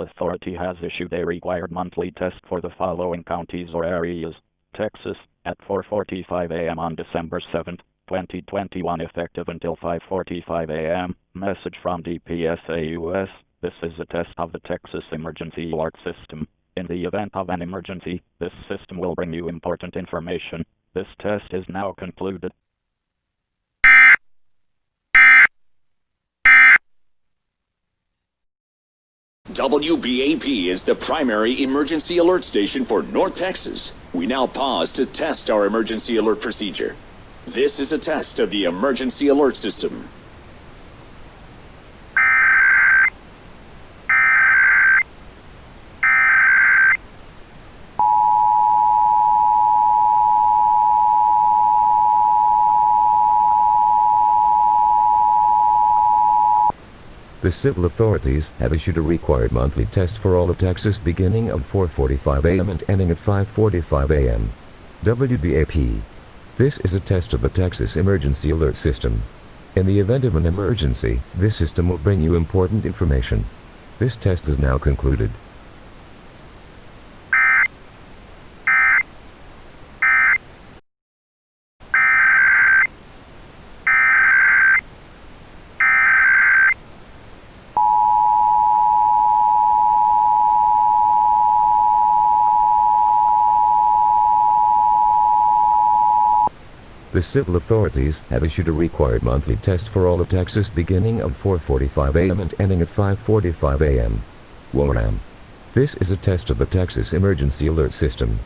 authority has issued a required monthly test for the following counties or areas. Texas, at 4:45 a.m. on December 7, 2021, effective until 5:45 a.m. Message from DPSAUS. This is a test of the Texas Emergency Alert System. In the event of an emergency, this system will bring you important information. This test is now concluded. WBAP is the primary emergency alert station for North Texas. We now pause to test our emergency alert procedure. This is a test of the emergency alert system. The civil authorities have issued a required monthly test for all of Texas beginning at 4:45 a.m. and ending at 5:45 a.m. WBAP. This is a test of the Texas Emergency Alert System. In the event of an emergency, this system will bring you important information. This test is now concluded. The civil authorities have issued a required monthly test for all of Texas beginning at 4:45 a.m. and ending at 5:45 a.m. WOAI AM. This is a test of the Texas Emergency Alert System.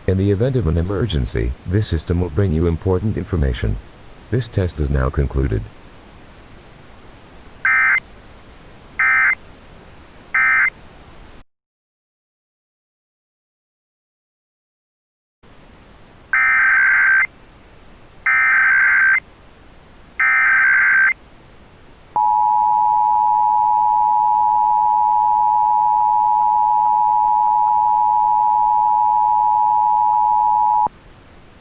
In the event of an emergency, this system will bring you important information. This test is now concluded.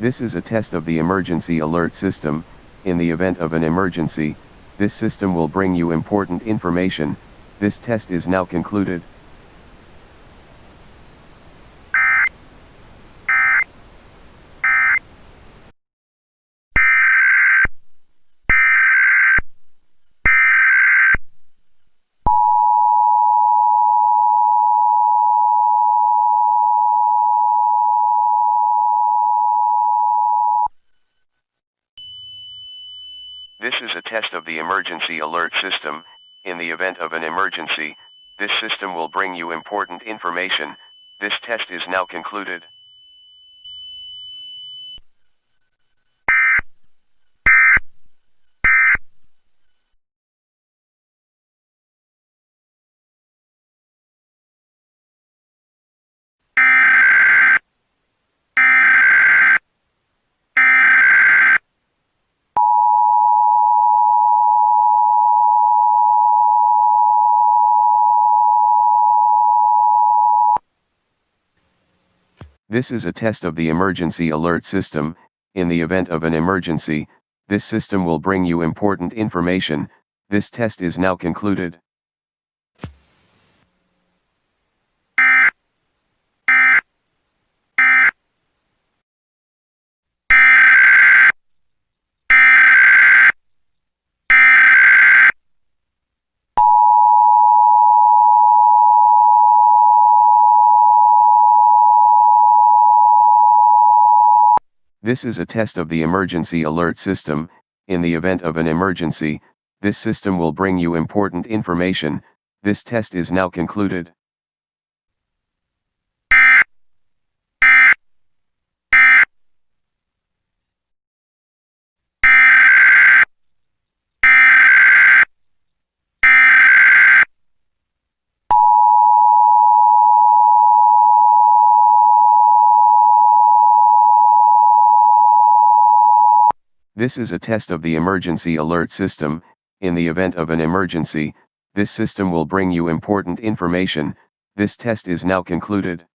This is a test of the emergency alert system. In the event of an emergency, this system will bring you important information. This test is now concluded. This is a test of the emergency alert system. In the event of an emergency, this system will bring you important information. This test is now concluded. This is a test of the emergency alert system. In the event of an emergency, this system will bring you important information. This test is now concluded. This is a test of the emergency alert system. In the event of an emergency, this system will bring you important information. This test is now concluded. This is a test of the emergency alert system. In the event of an emergency, this system will bring you important information. This test is now concluded.